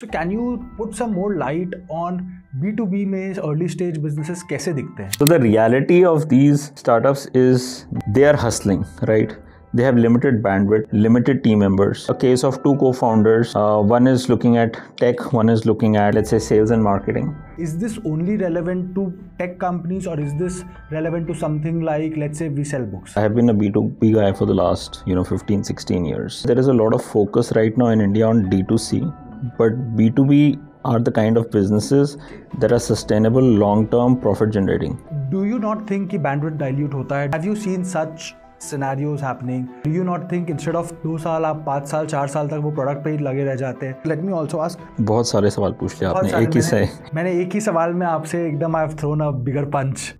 So can you put some more light on B2B में early stage businesses कैसे दिखते हैं? So the reality of these startups is they are hustling, right? They have limited bandwidth, limited team members. A case of two co-founders, one is looking at tech, one is looking at, let's say, sales and marketing. Is this only relevant to tech companies or is this relevant to something like, let's say, we sell books? I have been a B2B guy for the last, 15, 16 years. There is a lot of focus right now in India on D2C, but B2B are the kind of businesses that are sustainable, long-term, profit generating. Do you not think कि bandwidth dilute होता है? Have you seen such scenarios happening? Do you not think instead of 2 साल आप 5 साल 4 साल तक वो product पे ही लगे रह जाते हैं? Let me also ask. बहुत सारे सवाल पूछ लिया आपने एक ही से. मैंने एक ही सवाल में आपसे एकदम I have thrown a bigger punch.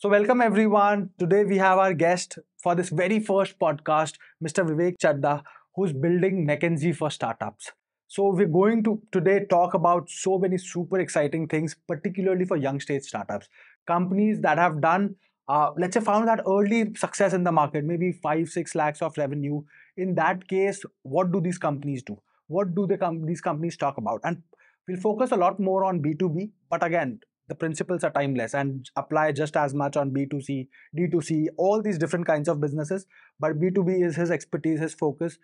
So welcome everyone. Today we have our guest for this very first podcast, Mr. Vivek Chadha, who's building McKinsey for startups. So we're going to today talk about so many super exciting things, particularly for young stage startups. Companies that have done, let's say found that early success in the market, maybe 5-6 lakhs of revenue. In that case, what do these companies do? What do these companies talk about? And we'll focus a lot more on B2B, but again, the principles are timeless and apply just as much on B2C, D2C, all these different kinds of businesses. But B2B is his expertise, his focus.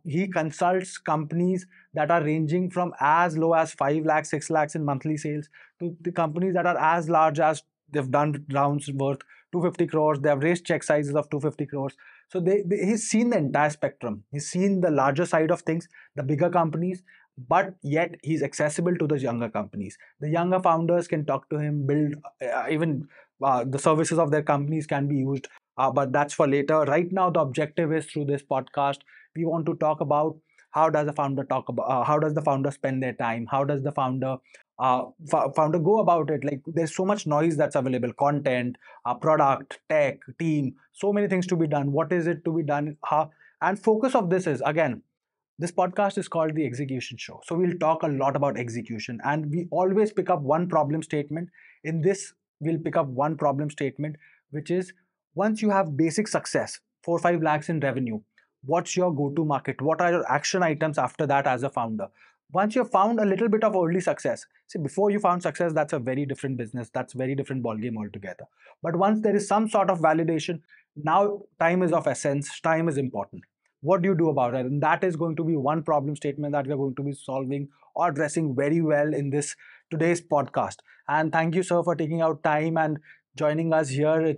He consults companies that are ranging from as low as 5 lakhs, 6 lakhs in monthly sales to the companies that are as large as they've done rounds worth 250 crores. They have raised check sizes of 250 crores. So he's seen the entire spectrum. He's seen the larger side of things, the bigger companies, but yet he's accessible to the younger companies. The younger founders can talk to him, build even the services of their companies can be used, but that's for later. Right now, the objective is through this podcast, we want to talk about how does the founder how does the founder spend their time? How does the founder go about it? Like there's so much noise that's available, content, product, tech, team, so many things to be done. What is it to be done? And focus of this is, again, this podcast is called The Execution Show. So we'll talk a lot about execution and we always pick up one problem statement. In this, we'll pick up one problem statement, which is once you have basic success, 4-5 lakhs in revenue, what's your go-to market? What are your action items after that as a founder? Once you've found a little bit of early success, see, before you found success, that's a very different business. That's very different ballgame altogether. But once there is some sort of validation, now time is of essence, time is important. What do you do about it? And that is going to be one problem statement that we're going to be solving or addressing very well in this today's podcast. And thank you, sir, for taking out time and joining us here.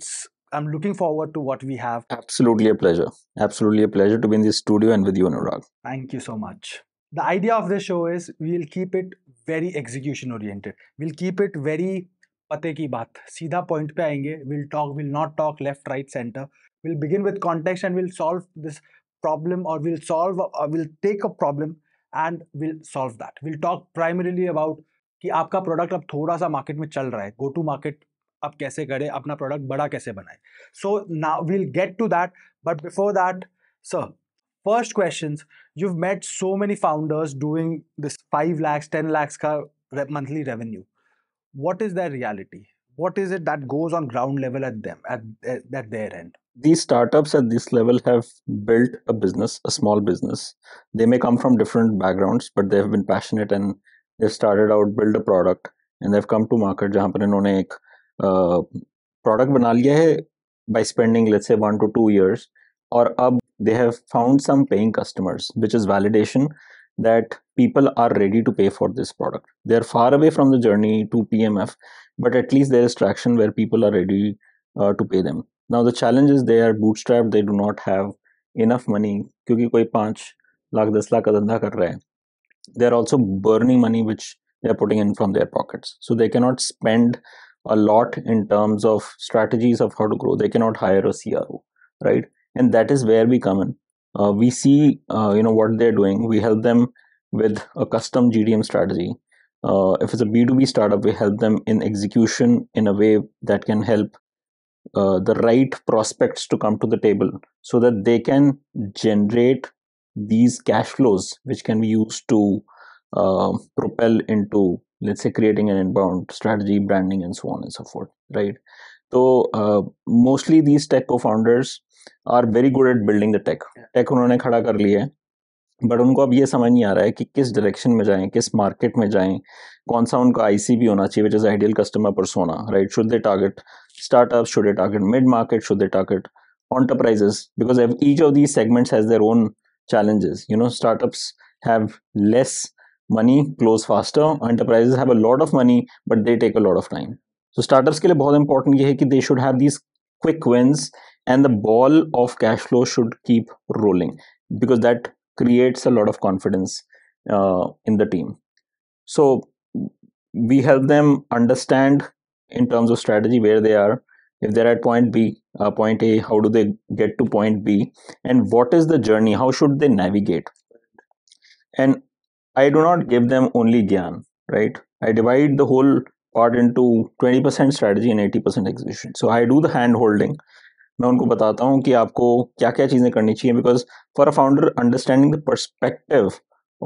I'm looking forward to what we have. Absolutely a pleasure. Absolutely a pleasure to be in this studio and with you, Anurag. Thank you so much. The idea of this show is we'll keep it very execution oriented. We'll keep it very pate ki baat. Seedha point pe aayenge. We'll not talk left, right, center. We'll begin with context and we'll solve this problem, or we'll take a problem and we'll solve that. We'll talk primarily about कि आपका product अब थोड़ा सा market में चल रहा है, go to market अब कैसे करें, अपना प्रोडक्ट बड़ा कैसे बनाए. So now we'll get to that, but before that, sir, first questions. You've met so many founders doing this 5 lakhs, 10 lakhs ka monthly revenue. What is their reality? What is it that goes on ground level at their end? These startups at this level have built a business, a small business. They may come from different backgrounds, but they have been passionate and they've started out, build a product, and they've come to market जहाँ पर इन्होंने एक product बना लिया है by spending, let's say, 1 to 2 years, और अब they have found some paying customers, which is validation that people are ready to pay for this product. They're far away from the journey to PMF, but at least there is traction where people are ready to pay them. Now the challenge is they are bootstrapped, they do not have enough money क्योंकि कोई 5 लाख 10 लाख का धंधा कर रहा है. They are also burning money which they are putting in from their pockets. So they cannot spend a lot in terms of strategies of how to grow. They cannot hire a CRO, right? And that is where we come in. We see what they're doing. We help them with a custom GTM strategy. if it's a B2B startup, we help them in execution in a way that can help the right prospects to come to the table so that they can generate these cash flows, which can be used to propel into, let's say, creating an inbound strategy, branding, and so on and so forth, right? So mostly these tech co-founders are very good at building the tech. Tech उन्होंने खड़ा कर लिया है, but उनको अब ये समझ नहीं आ रहा है कि किस डायरेक्शन में जाएं, किस मार्केट में जाएं, कौन सा उनका आईसीपी होना चाहिए, which is ideal customer persona, right? Should they target startups, should they target mid market, should they target enterprises, because each of these segments has their own challenges. Startups have less money, close faster. Enterprises have a lot of money, but they take a lot of time. So startups के लिए बहुत important ये है कि they should have these quick wins and the ball of cash flow should keep rolling, because that creates a lot of confidence in the team. So we help them understand in terms of strategy where they are. If they're at point B, point A, how do they get to point B, and what is the journey, how should they navigate? And I do not give them only gyan, right? I divide the whole part into 20% strategy and 80% execution. So I do the hand holding. मैं उनको बताता हूँ कि आपको क्या क्या चीज़ें करनी चाहिए, because for a founder understanding the perspective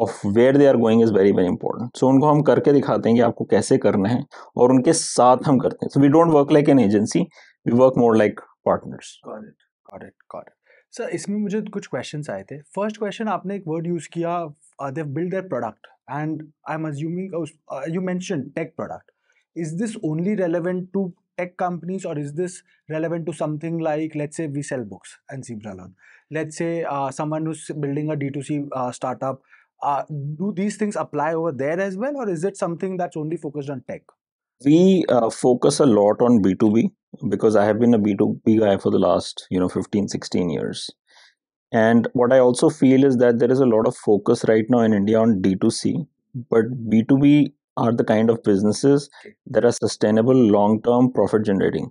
of where they are going is very very important. So उनको हम करके दिखाते हैं कि आपको कैसे करना है, और उनके साथ हम करते हैं. So we don't work like an agency, we work more like partners. Got it. Sir, इसमें मुझे कुछ क्वेश्चंस आए थे. फर्स्ट क्वेश्चन, आपने एक वर्ड यूज किया, they build their product, and I am assuming you mention tech product. Is this only relevant to tech companies, or is this relevant to something like, let's say, we sell books and ZebraLearn? Let's say someone who's building a D2C startup. Do these things apply over there as well, or is it something that's only focused on tech? We focus a lot on B2B, because I have been a B2B guy for the last 15 16 years. And what I also feel is that there is a lot of focus right now in India on D2C, but B2B are the kind of businesses that are sustainable, long term, profit generating.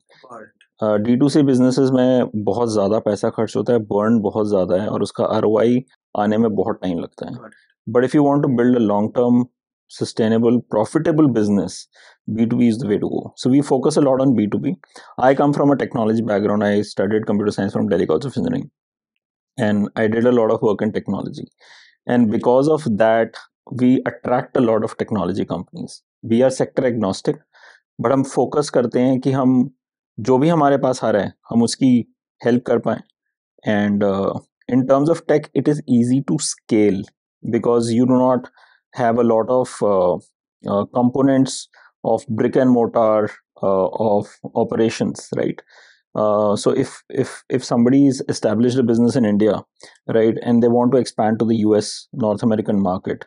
D2C businesses में बहुत ज़्यादा पैसा खर्च होता है, burn बहुत ज़्यादा है, और उसका ROI आने में बहुत टाइम लगता है. But if you want to build a long term, sustainable, profitable business, B2B is the way to go. So we focus a lot on B2B. I come from a technology background. I studied computer science from Delhi College of Engineering, and I did a lot of work in technology. And because of that, we attract a lot of technology companies. We are sector agnostic, but हम focus करते हैं कि हम जो भी हमारे पास आ रहा है हम उसकी help कर पाएं. And in terms of tech, it is easy to scale because you do not have a lot of components of brick and mortar of operations, right? So if somebody is established a business in India, right, and they want to expand to the US, North American market,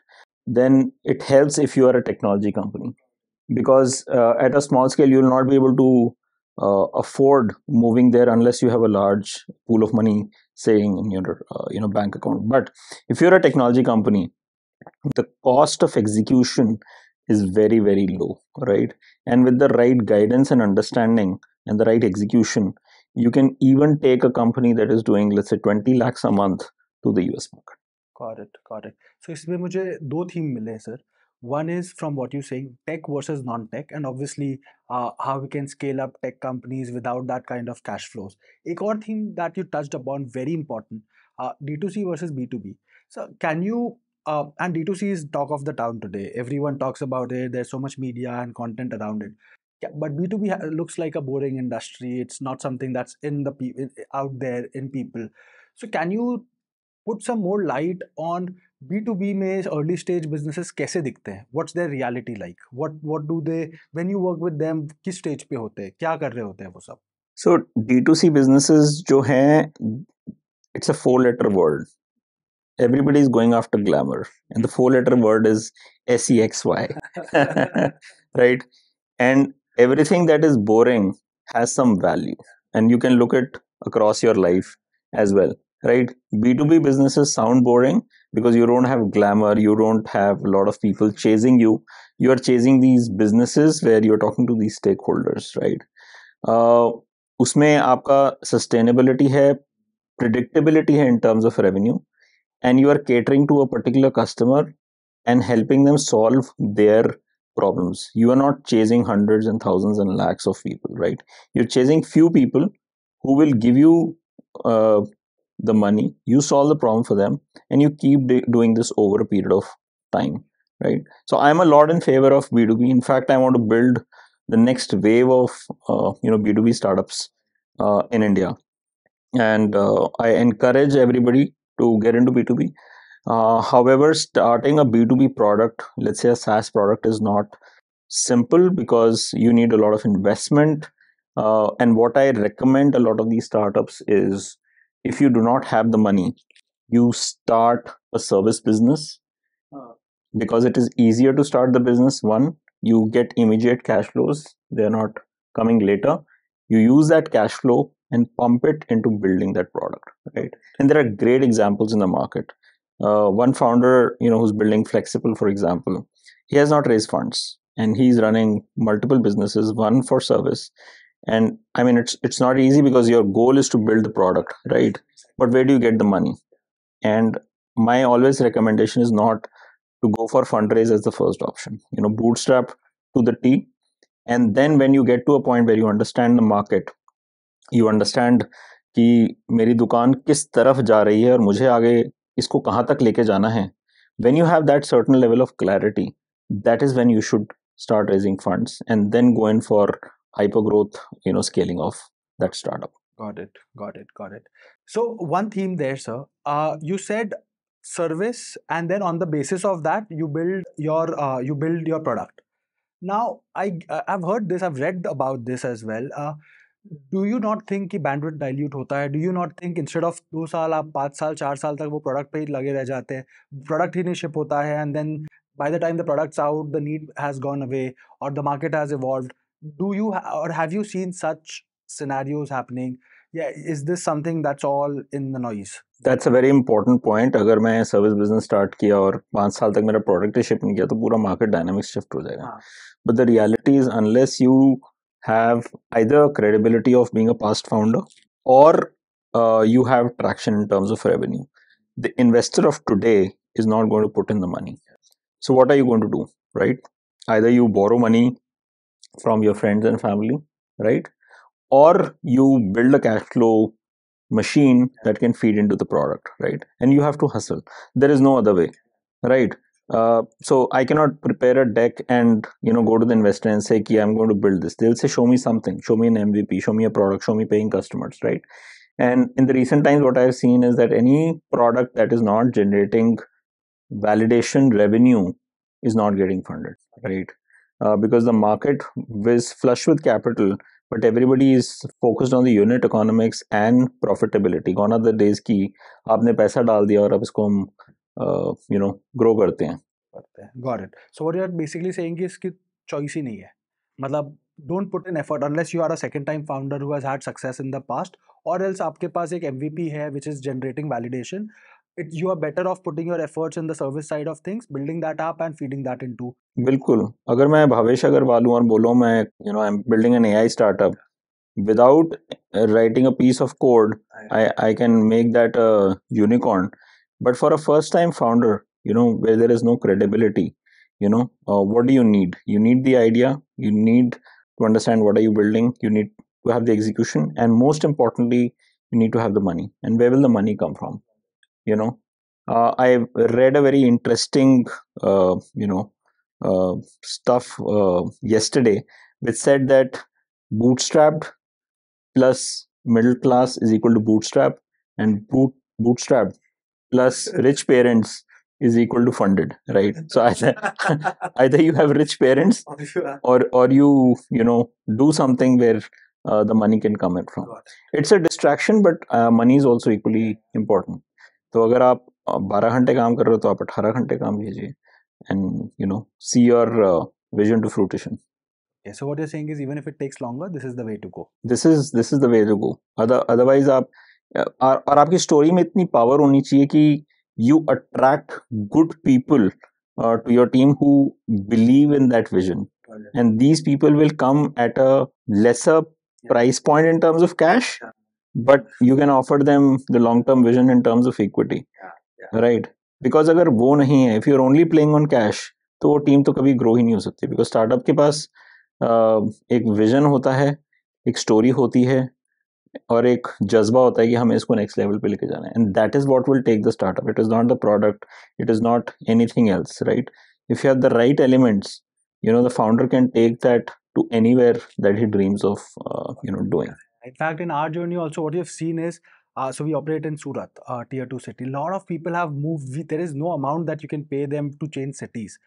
then it helps if you are a technology company, because at a small scale you will not be able to afford moving there unless you have a large pool of money saying in your bank account. But if you're a technology company, the cost of execution is very very low, right? And with the right guidance and understanding and the right execution, you can even take a company that is doing, let's say, 20 lakhs a month to the US market. Got it. So इसमें मुझे दो theme मिले हैं sir. One is from what you're saying, tech versus non-tech, and obviously how we can scale up tech companies without that kind of cash flows. एक और theme that you touched upon, very important, D2C versus B2B. So can you, and D2C is talk of the town today. Everyone talks about it. There's so much media and content around it. Yeah, but B2B looks like a boring industry. It's not something that's in the out there in people. So can you put some more light on B2B में early stage businesses कैसे दिखते हैं? What's their reality like? What do they, when you work with them, किस stage पे होते हैं? क्या कर रहे होते हैं वो सब? So D2C businesses जो हैं, it's a 4-letter word. Everybody is going after glamour, and the 4-letter word is SEXY, right? And everything that is boring has some value, and you can look it across your life as well, right? B2B businesses sound boring because you don't have glamour, you don't have a lot of people chasing you. You are chasing these businesses where you're talking to these stakeholders, right? उसमें आपका sustainability है, predictability है in terms of revenue, and you are catering to a particular customer and helping them solve their problems. You are not chasing hundreds and thousands and lakhs of people, right? You're chasing few people who will give you uh, the money. You solve the problem for them, and you keep doing this over a period of time, right? So I'm a lot in favor of B2B. In fact, I want to build the next wave of B2B startups in India, and I encourage everybody to get into B2B. However, starting a B2B product, let's say a SaaS product, is not simple because you need a lot of investment. And what I recommend a lot of these startups is, if you do not have the money, you start a service business, because it is easier to start the business. One, you get immediate cash flows, they're not coming later. You use that cash flow and pump it into building that product, right? And there are great examples in the market. One founder, who's building Flexible, for example, he has not raised funds and he's running multiple businesses, one for service. And I mean, it's not easy because your goal is to build the product, right? But where do you get the money? And my always recommendation is not to go for fundraise as the first option. Bootstrap to the T. And then when you get to a point where you understand the market, you understand कि मेरी दुकान किस तरफ जा रही है और मुझे आगे इसको कहाँ तक लेके जाना है, when you have that certain level of clarity, that is when you should start raising funds and then go in for hyper growth, scaling of that startup. Got it. Got it. Got it. So one theme there, sir. You said service, and then on the basis of that, you build your product. Now, I've heard this. I've read about this as well. Do you not think कि bandwidth dilute होता है? Do you not think instead of 2 साल आप 5 साल 4 साल तक वो product पे ही लगे रह जाते हैं, product ही नहीं ship होता है, and then by the time the product's out, the need has gone away or the market has evolved. Or have you seen such scenarios happening? Yeah, is this something that's all in the noise? That's a very important point. अगर मैं service business start किया और 5 साल तक मेरा product ही ship नहीं किया तो पूरा मार्केट डायनामिक्स शिफ्ट हो जाएगा. But the reality is, unless you have either credibility of being a past founder, or you have traction in terms of revenue, the investor of today is not going to put in the money. So what are you going to do, right? Either you borrow money from your friends and family, right? Or you build a cash flow machine that can feed into the product, right? And you have to hustle. There is no other way, right? So I cannot prepare a deck and go to the investor and say, I'm going to build this. They'll say, show me something, show me an MVP, show me a product, show me paying customers, right? And in the recent times, what I've seen is that any product that is not generating validation revenue is not getting funded, right? Because the market is flush with capital, but everybody is focused on the unit economics and profitability. Gone are the days कि आपने पैसा डाल दिया और अब इसको हम grow करते हैं. Got it. So what you're basically saying is कि choice ही नहीं है. मतलब don't put in effort unless you are a second time founder who has had success in the past, or else आपके पास एक MVP है which is generating validation. You are better off putting your efforts in the service side of things, building that up and feeding that into. बिल्कुल. अगर मैं भावेश अग्रवाल हूँ और बोलूँ मैं I'm building an AI startup, without writing a piece of code, I can make that a unicorn. But for a first time founder, where there is no credibility, what do you need? You need the idea, you need to understand what are you building, you need to have the execution, and most importantly, you need to have the money. And where will the money come from? I read a very interesting stuff yesterday, which said that bootstrapped plus middle class is equal to bootstrap, and bootstrapped plus rich parents is equal to funded, right? So either you have rich parents, or you do something where the money can come in from. It's a distraction, but money is also equally important. तो अगर आप 12 घंटे काम कर रहे हो तो आप 18 घंटे काम कीजिए, and see your vision to fruition. Okay, so what you're saying is even if it takes longer, this is the way to go. This is the way to go. Otherwise आप और आपकी स्टोरी में इतनी power होनी चाहिए कि you attract good people to your team who believe in that vision, and these people will come at a lesser price point in terms of cash, but you can offer them the long term vision in terms of equity, right? Because अगर वो नहीं है, if you're only playing on cash, तो वो team तो कभी grow ही नहीं हो सकती, बिकॉज स्टार्टअप के पास एक विजन होता है, एक स्टोरी होती है और एक जज्बा होता है कि हमें इसको नेक्स्ट लेवल पे लेके जाना है, and that is what will take the startup. It is not the product, it is not anything else, right? If you have the right elements, the founder can take that to anywhere that he dreams of doing. In fact, in our journey also, what we have seen is, so we operate in Surat, tier 2 city. A lot of people have moved. There is no amount that you can pay them to change cities,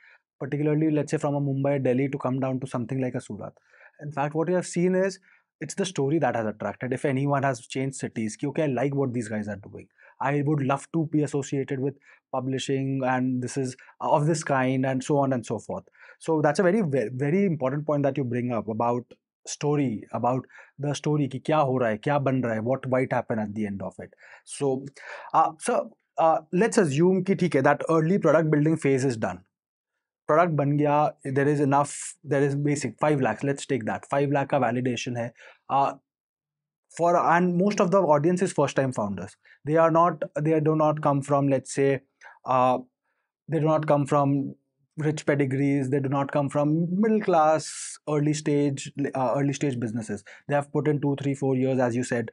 particularly, let's say, from a Mumbai, Delhi to come down to something like a Surat. In fact, what we have seen is, it's the story that has attracted. If anyone has changed cities, ki, okay, I like what these guys are doing. I would love to be associated with publishing, and this is of this kind, and so on and so forth. So that's a very important point that you bring up about story, about the story कि क्या हो रहा है, क्या बन रहा है, what might happen at the end of it. So let's assume कि ठीक है, that early product building phase is done. Product बन गया, there is enough, there is basic 5 lakhs, let's take that 5 lakh का validation है. And most of the audience is first time founders. They do not come from, let's say, they do not come from rich pedigrees, they do not come from middle class early stage businesses. They have put in 2 3 4 years, as you said.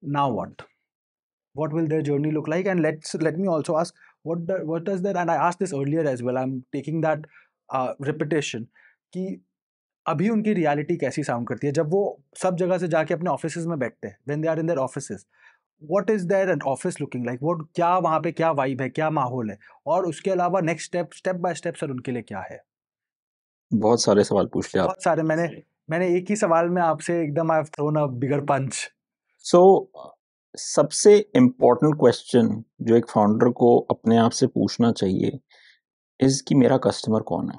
Now what will their journey look like? And let me also ask, what does that, and I asked this earlier as well, I'm taking that repetition, कि अभी उनकी reality कैसी sound करती है जब वो सब जगह से जाके अपने ऑफिसेज में बैठते हैं, when they are in their offices, what is their an office looking like, वो क्या वहाँ पे क्या वाइब है, क्या माहौल है, और उसके अलावा next step by step sir उनके लिए क्या है? बहुत सारे सवाल पूछ लिया आप. बहुत सारे, मैंने एक ही सवाल में आपसे एकदम आई हैव थ्रोन अ बिगर पंच. सो सबसे इम्पोर्टेंट क्वेश्चन जो एक फाउंडर को अपने आप से पूछना चाहिए इज कि मेरा कस्टमर कौन है.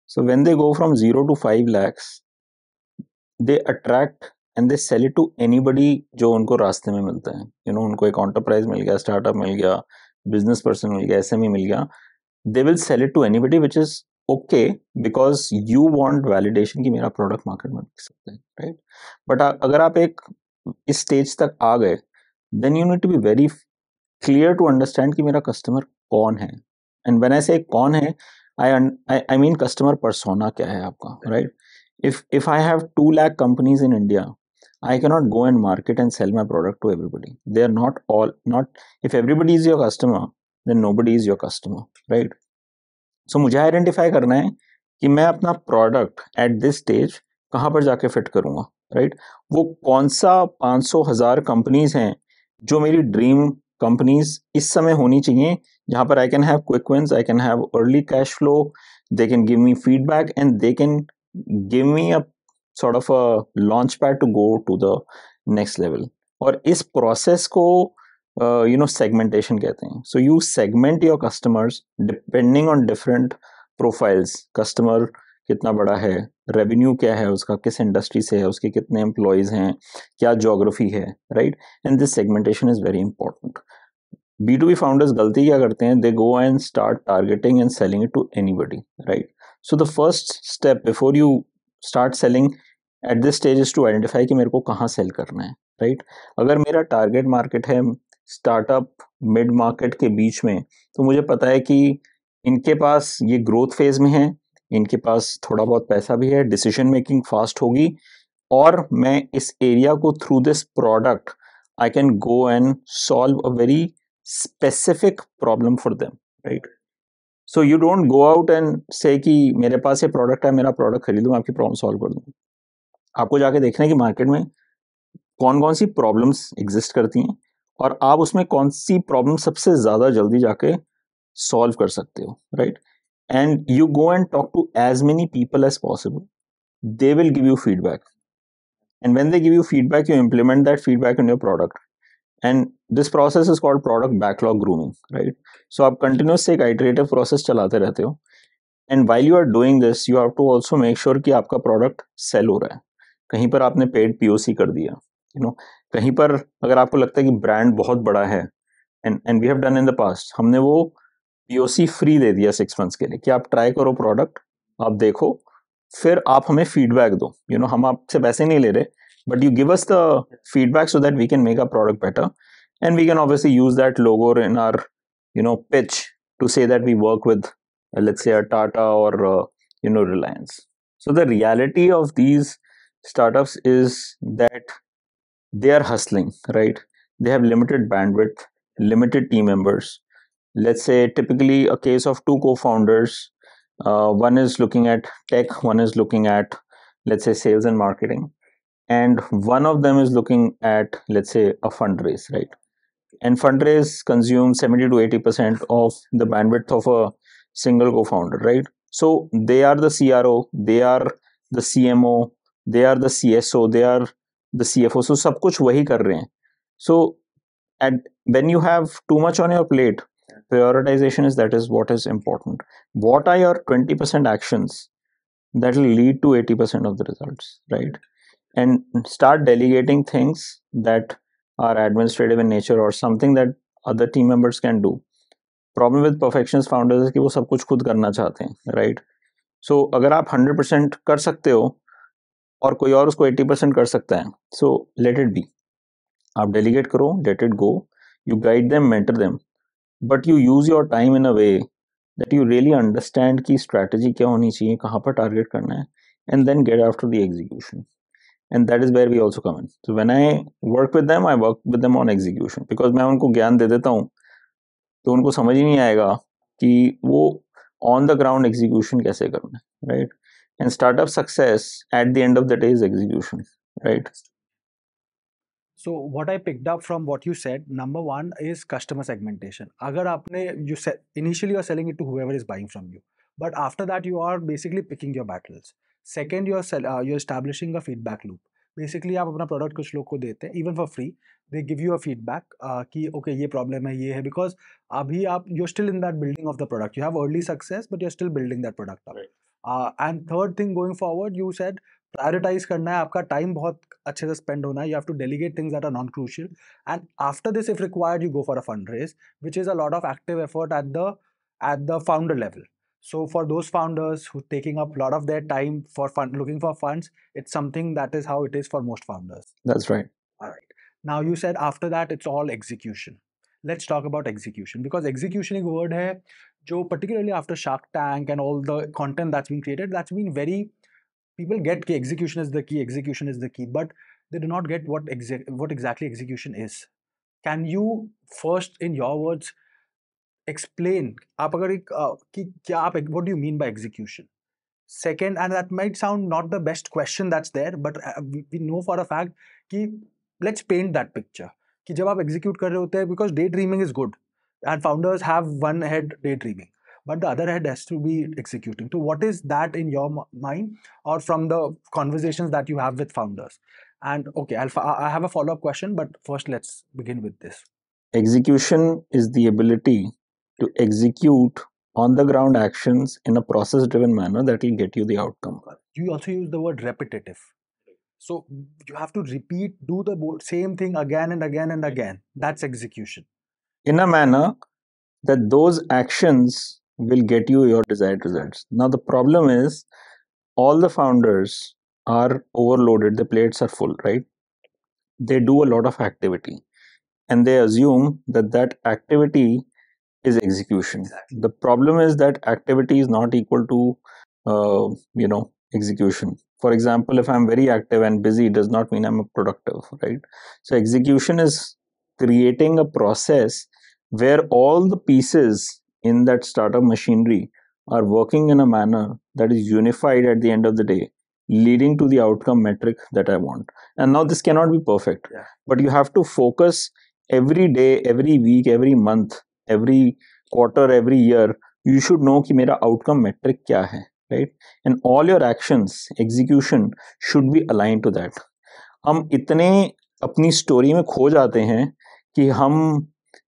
So when they go from 0 to 5 lakhs, they attract and they sell it to anybody जो उनको रास्ते में मिलता है. उनको एक एंटरप्राइज मिल गया, स्टार्टअप मिल गया, बिजनेस पर्सन मिल गया, एसएमई मिल गया. They will sell it to anybody which is okay, because you want validation कि मेरा प्रोडक्ट मार्केट में बिक सकता है, राइट? बट अगर आप एक इस स्टेज तक आ गए, then you need to be very clear to understand कि मेरा कस्टमर कौन है. एंड व्हेन आई से कौन है, आई मीन कस्टमर पर्सोना क्या है आपका, right? If I have 2 lakh companies in India, I cannot go and market and sell my product to everybody. They are not if everybody is your customer, then nobody is your customer, right? So मुझे identify करना है कि मैं अपना product at this stage कहाँ पर जाके fit करूँगा, राइट? वो कौन सा 500,000 कंपनीज हैं जो मेरी ड्रीम कंपनीज इस समय होनी चाहिए, जहाँ पर I can have quick wins, I can have early cash flow, they can give me feedback and they can give me a sort of a launch pad to go to the next level. और इस process को segmentation कहते हैं. So you segment your customers depending on different profiles. Customer कितना बड़ा है, revenue क्या है उसका, किस इंडस्ट्री से है, उसके कितने एम्प्लॉयज हैं, क्या ज्योग्राफी है, right? And this segmentation is very important. B2B founders गलती क्या करते हैं? They go and start targeting and selling it to anybody, right? So the first step before you start selling at this stage is to identify कि मेरे को कहाँ sell करना है, right? अगर मेरा target market है startup mid market के बीच में, तो मुझे पता है कि इनके पास ये growth phase में है, इनके पास थोड़ा बहुत पैसा भी है, decision making fast होगी, और मैं इस area को through this product I can go and solve a very specific problem for them, right? So you don't go out and say कि मेरे पास ये प्रोडक्ट है, मेरा प्रोडक्ट खरीदो, मैं आपकी प्रॉब्लम सॉल्व कर दूँ. आपको जाके देखना है कि मार्केट में कौन कौन सी प्रॉब्लम्स एग्जिस्ट करती हैं और आप उसमें कौन सी प्रॉब्लम सबसे ज़्यादा जल्दी जाके सॉल्व कर सकते हो, right? And you go and talk to as many people as possible. They will give you feedback, and when they give you feedback, you implement that feedback in your product. And this process is called product backlog grooming, right? So आप continuous एक iterative process चलाते रहते हो, and while you are doing this, you have to also make sure कि आपका product sell हो रहा है. कहीं पर आपने paid POC कर दिया, कहीं पर अगर आपको लगता है कि brand बहुत बड़ा है, and we have done in the past, हमने वो POC free दे दिया 6 months के लिए कि आप try करो product, आप देखो, फिर आप हमें feedback दो. हम आपसे पैसे नहीं ले रहे, but you give us the feedback so that we can make our product better, and we can obviously use that logo in our pitch to say that we work with let's say a Tata or Reliance. So the reality of these startups is that they are hustling, right? They have limited bandwidth, limited team members. Let's say typically a case of two co-founders, one is looking at tech, one is looking at, let's say, sales and marketing, and one of them is looking at, let's say, a fundraise, right? And fundraise consumes 70 to 80% of the bandwidth of a single co-founder, right? So they are the CRO, they are the CMO, they are the CSO, they are the CFO. So सब कुछ वही कर रहे हैं. So and when you have too much on your plate, prioritization is, that is what is important. What are your 20% actions that will lead to 80% of the results, right? And start delegating things that are administrative in nature or something that other team members can do. Problem with perfectionist founders is कि वो सब कुछ खुद करना चाहते हैं, right? So अगर आप 100% कर सकते हो और कोई और उसको 80% कर सकता है, so let it be. आप delegate करो, let it go. You guide them, mentor them, but you use your time in a way that you really understand की strategy क्या होनी चाहिए, कहाँ पर target करना है, and then get after the execution. And that is where we also come in. So when I work with them, I work with them on execution, because मैं उनको ज्ञान दे देता हूँ तो उनको समझ ही नहीं आएगा कि वो on the ground execution कैसे करना है, right? And startup success at the end of the day is execution, right? So what I picked up from what you said, number one is customer segmentation. अगर आपने initially you're selling it to whoever is buying from you, but after that you are basically picking your battles. Second, you're establishing a feedback loop. Basically आप अपना product कुछ लोग को देते हैं even for free. They give you a feedback कि okay ये problem है, ये है, because अभी आप you're still in that building of the product. You have early success but you're still building that product up. Right. And third thing going forward, you said prioritize करना है, आपका time बहुत अच्छे से स्पेंड होना है, you have to delegate things that are non crucial, and after this if required you go for a fund raise, which is a lot of active effort at the founder level. So for those founders who taking up a lot of their time for looking for funds, it's something that is how it is for most founders. That's right. All right. Now you said after that it's all execution. Let's talk about execution, because execution एक word है जो particularly after Shark Tank and all the content that's been created, that's been very, people get कि execution is the key, but they do not get what exactly execution is. Can you first in your words explain आप अगर कि क्या आप, what do you mean by execution? Second, and that might sound not the best question that's there, but we know for a fact कि let's paint that picture कि जब आप execute कर रहे होते हैं, because daydreaming is good and founders have one head daydreaming, but the other head has to be executing. So what is that in your mind or from the conversations that you have with founders? And okay, I have a follow-up question, but first let's begin with this. Execution is the ability to execute on the ground actions in a process driven manner that will get you the outcome. You also use the word repetitive. So you have to do the same thing again and again and again. That's execution. In a manner that those actions will get you your desired results. Now the problem is all the founders are overloaded, the plates are full, right? They do a lot of activity and they assume that that activity is execution. Exactly. The problem is that activity is not equal to execution. For example, if I'm very active and busy, does not mean I'm productive, right? So execution is creating a process where all the pieces in that startup machinery are working in a manner that is unified at the end of the day, leading to the outcome metric that I want. And now this cannot be perfect, but you have to focus every day, every week, every month, every quarter, every year. You should know कि मेरा outcome metric क्या है, right? And all your actions, execution should be aligned to that. हम इतने अपनी story में खो जाते हैं कि हम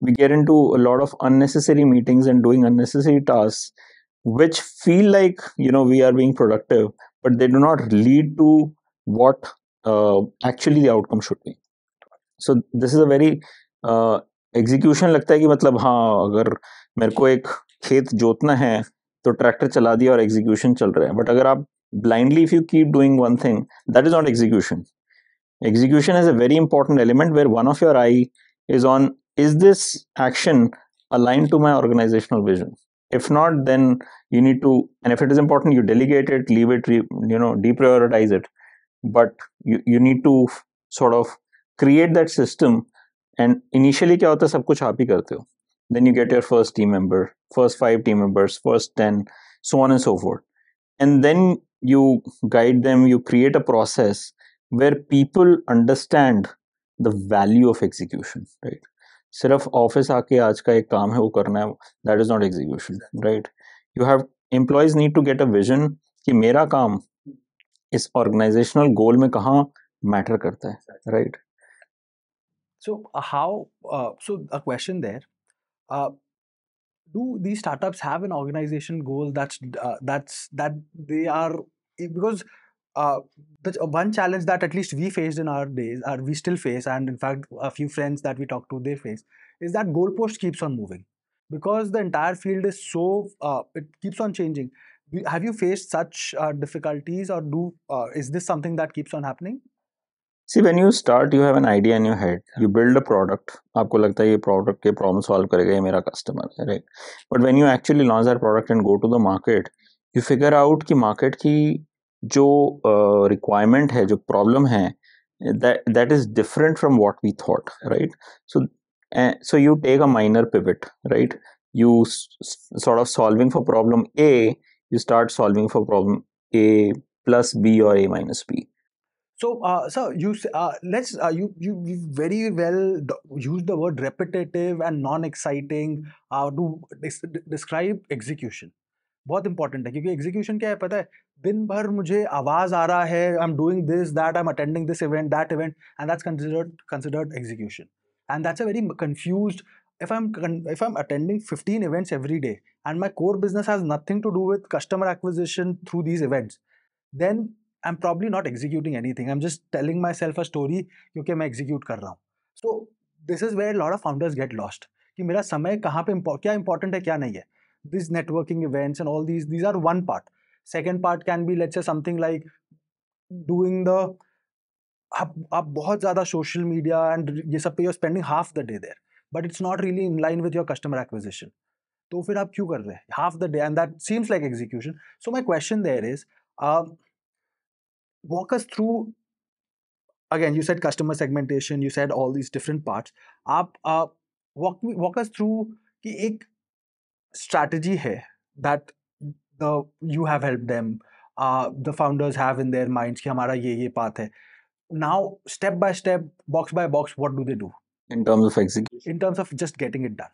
we get into a lot of unnecessary meetings and doing unnecessary tasks which feel like we are being productive, but they do not lead to what actually the outcome should be. So this is a very execution लगता है कि मतलब हाँ, अगर मेरे को एक खेत जोतना है तो ट्रैक्टर चला दिया और एग्जीक्यूशन चल रहा है, बट अगर आप blindly if you keep doing one thing, that is not execution. Execution is a very important element where one of your eye is on, is this action aligned to my organizational vision? If not, then you need to, and if it is important, you delegate it, leave it, deprioritize it. But you need to sort of create that system. And initially क्या होता है, सब कुछ आप ही करते हो. Then you get your first team member, first 5 team members, first 10, so on and so forth. And then you guide them, you create a process where people understand the value of execution, right? सिर्फ office आके आज का एक काम है वो करना है, that is not execution, right? You have employees need to get a vision कि मेरा काम इस ऑर्गेनाइजेशनल गोल में कहाँ मैटर करता है, right? So so a question there, uh, do these startups have an organization goal that they are, because the one challenge that at least we faced in our days, or we still face, and in fact a few friends that we talk to, they face, is that goalpost keeps on moving because the entire field is so it keeps on changing. Have you faced such difficulties, or is this something that keeps on happening? See, when you start, you have an idea in your head. You build a product. आपको लगता है ये product के problem solve करेगा, ये मेरा customer है, right? But when you actually launch that product and go to the market, you figure out कि market की जो requirement है, जो problem है, that is different from what we thought, right? So you take a minor pivot, right? You sort of solving for problem A, you start solving for problem A plus B or A minus B. So you very well use the word repetitive and non-exciting to describe execution. बहुत important है, क्योंकि execution क्या है पता है, दिन भर मुझे आवाज आ रहा है, I am doing this that, I am attending this event that event, and that's considered execution. And that's a very confused. If I'm attending 15 events every day and my core business has nothing to do with customer acquisition through these events, then I'm probably not executing anything. I'm just telling myself a story क्योंकि मैं execute कर रहा हूँ. So this is where a lot of founders get lost, कि मेरा समय कहाँ पे क्या important है क्या नहीं है. These networking events and all these are one part. Second part can be, let's say, something like doing the आप बहुत ज़्यादा social media and ये सब पे you're spending half the day there, but it's not really in line with your customer acquisition. तो फिर आप क्यों कर रहे हैं half the day, and that seems like execution. So my question there is, walk us through, again, you said customer segmentation, you said all these different parts. आप walk us through कि एक strategy है that you have helped them, the founders have in their minds कि हमारा ये path है. Now step by step, box by box, what do they do In terms of execution? in terms of just getting it done,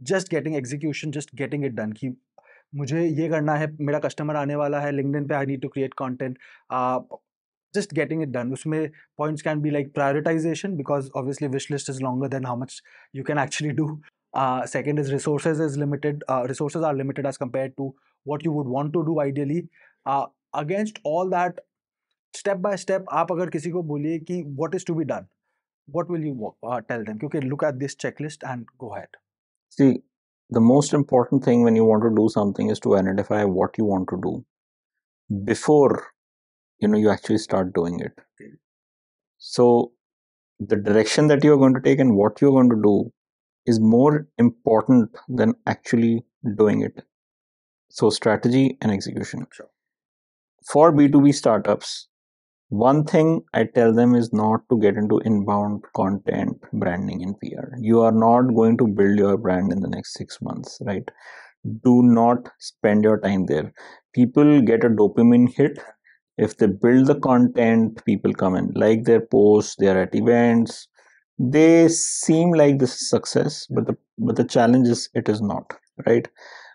just getting execution, just getting it done, कि मुझे ये करना है, मेरा कस्टमर आने वाला है, लिंक्डइन पे I need to create content, just getting it done. उसमें points can be like prioritization, because obviously wish list is longer than how much you can actually do. Second is resources is limited. Resources are limited as compared to what you would want to do ideally. Against all that, step by step, आप अगर किसी को बोलिए कि what is to be done, what will you tell them? क्योंकि look at this checklist and go ahead. See, the most important thing when you want to do something is to identify what you want to do before you actually start doing it. So the direction that you're going to take and what you're going to do is more important than actually doing it. So strategy and execution. Sure. For B2B startups, one thing I tell them is not to get into inbound content, branding, and PR. You are not going to build your brand in the next 6 months, right? Do not spend your time there. People get a dopamine hit. If they build the content, people come and like their posts, they are at events, they seem like this is success, but the challenge is it is not, right?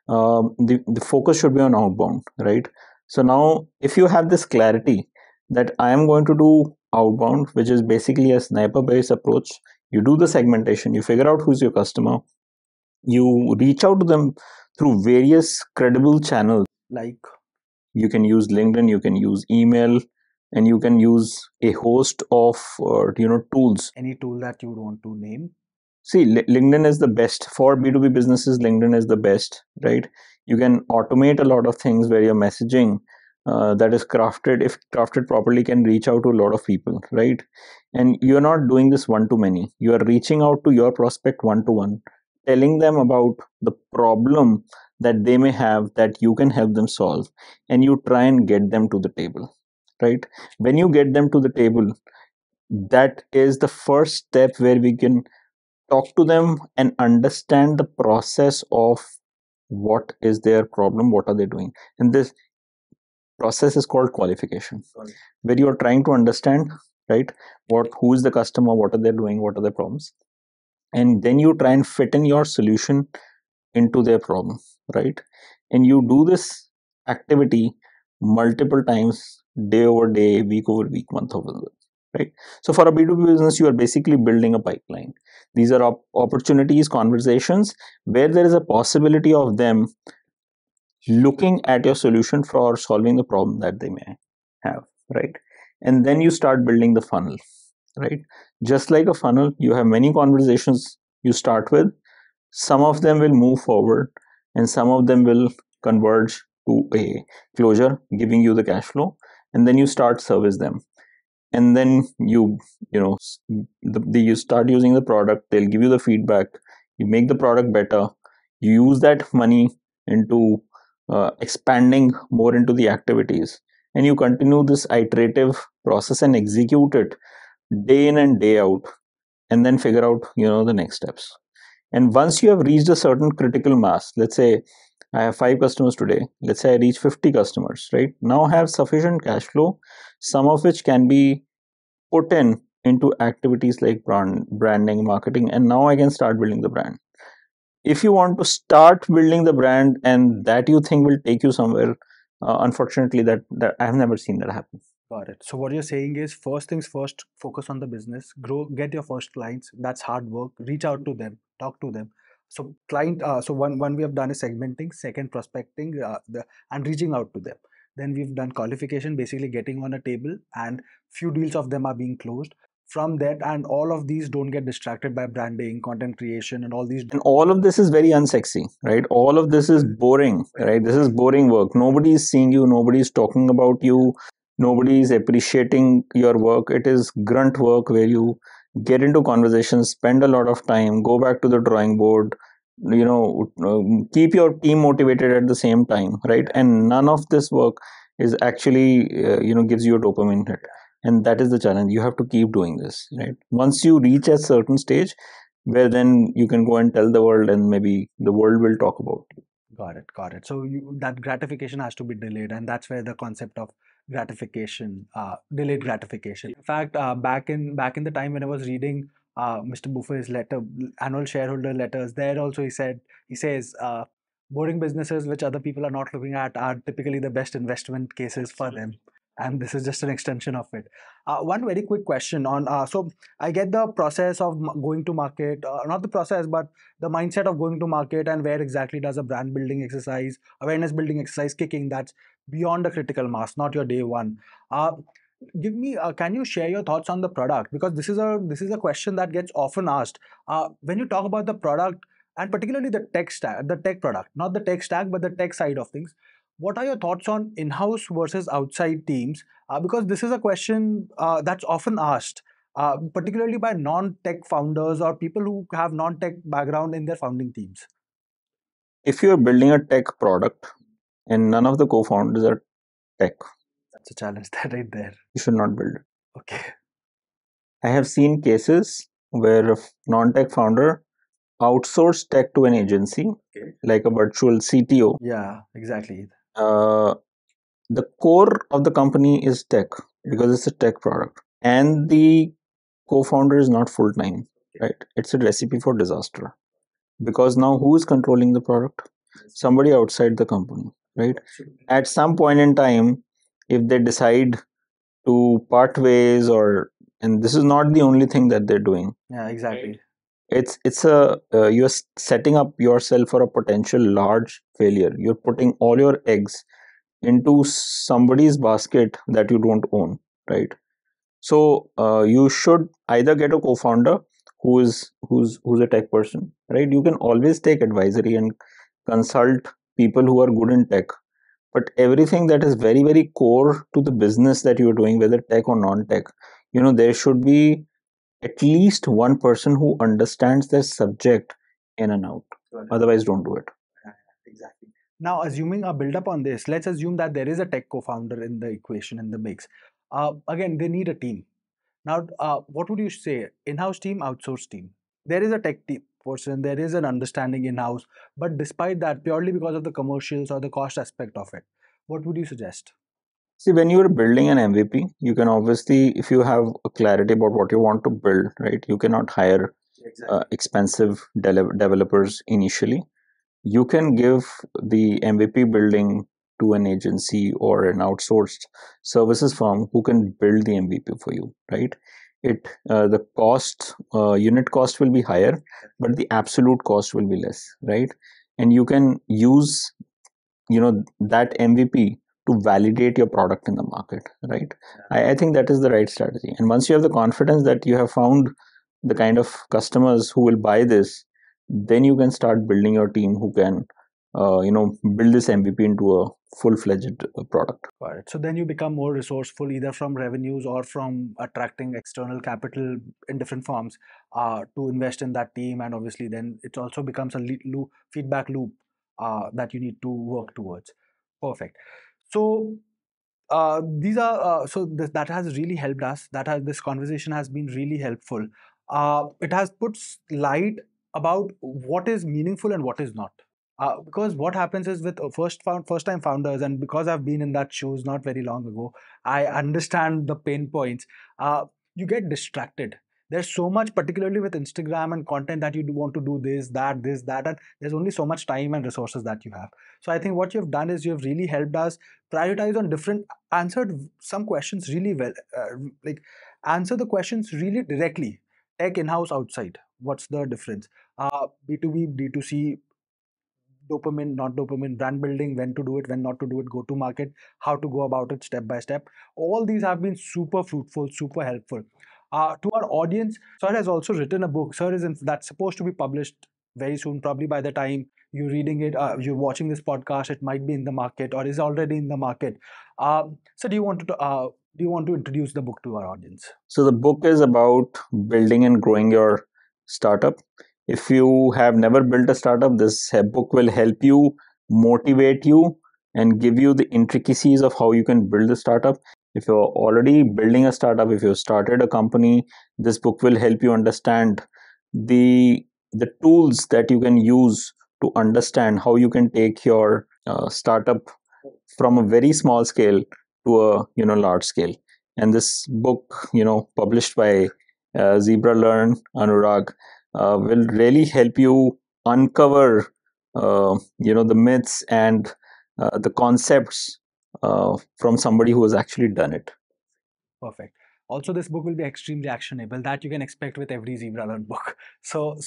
The focus should be on outbound, right? So now if you have this clarity that I am going to do outbound, which is basically a sniper based approach, you do the segmentation, you figure out who's your customer, you reach out to them through various credible channels. Like, you can use LinkedIn, you can use email, and you can use a host of tools. any tool that you would want to name? See, LinkedIn is the best for B2B businesses. LinkedIn is the best, right? You can automate a lot of things where your messaging that is crafted, if crafted properly, can reach out to a lot of people, right? And you're not doing this one to many, you are reaching out to your prospect one to one, telling them about the problem that they may have that you can help them solve, and you try and get them to the table, right? When you get them to the table, that is the first step where we can talk to them and understand the process of what is their problem, what are they doing. And this process is called qualification, where you are trying to understand, right, what who is the customer, what are they doing, what are their problems, and then you try and fit in your solution into their problem, right? And you do this activity multiple times, day over day, week over week, month over month, right? So for a B2B business, you are basically building a pipeline. These are opportunities, conversations where there is a possibility of them looking at your solution for solving the problem that they may have, right? And then you start building the funnel, right? Just like a funnel, you have many conversations you start with. Some of them will move forward and some of them will converge to a closure, giving you the cash flow, and then you start service them. And then you start using the product, they'll give you the feedback, you make the product better, you use that money into expanding more into the activities, and you continue this iterative process and execute it day in and day out, and then figure out the next steps. And once you have reached a certain critical mass, let's say I have 5 customers today, let's say I reach 50 customers, right? Now I have sufficient cash flow, some of which can be put into activities like branding, marketing, and now I can start building the brand. If you want to start building the brand and that you think will take you somewhere, unfortunately, that I have never seen that happen. Got it. So what you're saying is first things first, focus on the business, grow, get your first clients. That's hard work. Reach out to them, talk to them. So client. So one we have done is segmenting, second prospecting, and reaching out to them. Then we've done qualification, basically getting on a table, and few deals of them are being closed. From that, and all of these don't get distracted by branding, content creation, and all these. And all of this is very unsexy, right? All of this is boring, right? This is boring work. Nobody is seeing you, nobody is talking about you, nobody is appreciating your work. It is grunt work where you get into conversations, spend a lot of time, go back to the drawing board, keep your team motivated at the same time, right? And none of this work is actually gives you a dopamine hit. And that is the challenge. You have to keep doing this, right? Once you reach a certain stage where then you can go and tell the world, and maybe the world will talk about you. Got it, got it. So that gratification has to be delayed, and that's where the concept of gratification, delayed gratification. In fact, back in the time when I was reading Mr. Buffett's letter, annual shareholder letters, there also he says boring businesses which other people are not looking at are typically the best investment cases for them, and this is just an extension of it. One very quick question on so I get the process of going to market, not the process, but the mindset of going to market and where exactly does a brand building exercise, awareness building exercise kicking. That's beyond the critical mass, not your day one. uh, Give me can you share your thoughts on the product, because this is a question that gets often asked when you talk about the product, and particularly the tech stack, the tech product, not the tech stack but the tech side of things. What are your thoughts on in-house versus outside teams, because this is a question that's often asked, particularly by non-tech founders or people who have non-tech background in their founding teams. If you're building a tech product and none of the co-founders are tech, That's a challenge that right there. you should not build it. Okay. I have seen cases where a non-tech founder outsourced tech to an agency, like a virtual CTO. Yeah, exactly. Uh, the core of the company is tech because it's a tech product, and the co-founder is not full-time, right? It's a recipe for disaster, because now who is controlling the product? Somebody outside the company, right? At some point in time, if they decide to part ways, or and this is not the only thing that they're doing, Yeah, exactly. it's a you're setting up yourself for a potential large failure. You're putting all your eggs into somebody's basket that you don't own, right? So you should either get a co-founder who's a tech person, right? You can always take advisory and consult people who are good in tech, but everything that is very very core to the business that you're doing, whether tech or non-tech, there should be at least one person who understands their subject in and out. Got it. Otherwise, don't do it. Yeah, exactly. Now, assuming a build up on this, let's assume that there is a tech co-founder in the equation, in the mix. Again, they need a team. Now, what would you say? In-house team, outsourced team? There is a tech team person, there is an understanding in-house, but despite that, purely because of the commercials or the cost aspect of it, what would you suggest? See, when you're building an MVP, you can obviously, if you have a clarity about what you want to build, right, you cannot hire Exactly. expensive developers initially. You can give the MVP building to an agency or an outsourced services firm who can build the MVP for you, right? It the cost unit cost will be higher, but the absolute cost will be less, right? And you can use that MVP to validate your product in the market, right? I think that is the right strategy. And once you have the confidence that you have found the kind of customers who will buy this, then you can start building your team who can build this MVP into a full-fledged product. Got it. So then you become more resourceful either from revenues or from attracting external capital in different forms to invest in that team. And obviously, then it also becomes a feedback loop that you need to work towards. Perfect. So these are that has really helped us. This conversation has been really helpful. It has put light about what is meaningful and what is not. Because what happens is with first time founders, and because I've been in that shoes not very long ago, I understand the pain points. You get distracted. There's so much, particularly with Instagram and content, that you want to do this, that, and there's only so much time and resources that you have. So I think what you've done is you've really helped us prioritize on different, answered some questions really well, like answer the questions really directly. Tech in-house, outside, what's the difference? B2B, D2C, dopamine, not dopamine, brand building, when to do it, when not to do it, go to market, how to go about it step by step. All these have been super fruitful, super helpful. To our audience, sir has also written a book. Sir is that's supposed to be published very soon. Probably by the time you're reading it, you're watching this podcast, it might be in the market or is already in the market. So do you want to introduce the book to our audience? So the book is about building and growing your startup. If you have never built a startup, this book will help you, motivate you, and give you the intricacies of how you can build a startup. If you're already building a startup, if you've started a company, this book will help you understand the tools that you can use to understand how you can take your startup from a very small scale to a large scale. And this book, published by ZebraLearn, Anurag, will really help you uncover the myths and the concepts from somebody who has actually done it. Perfect. Also, this book will be extremely actionable. That you can expect with every ZebraLearn book. So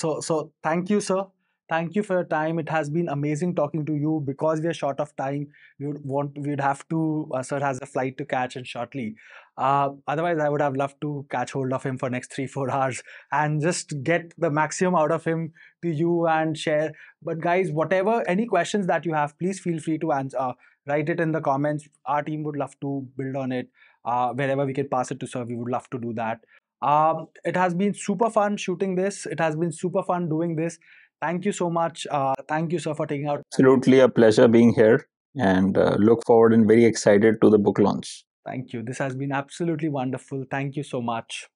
thank you, sir. Thank you for your time. It has been amazing talking to you. Because we are short of time, we'd have to. Sir has a flight to catch in shortly. Otherwise, I would have loved to catch hold of him for next 3-4 hours and just get the maximum out of him to you and share. But guys, whatever any questions that you have, please feel free to answer. Write it in the comments. Our team would love to build on it. Wherever we can pass it to sir, we would love to do that. It has been super fun shooting this. It has been super fun doing this. Thank you so much. Thank you, sir, for taking out. Absolutely a pleasure being here, and look forward and very excited to the book launch. Thank you. This has been absolutely wonderful. Thank you so much.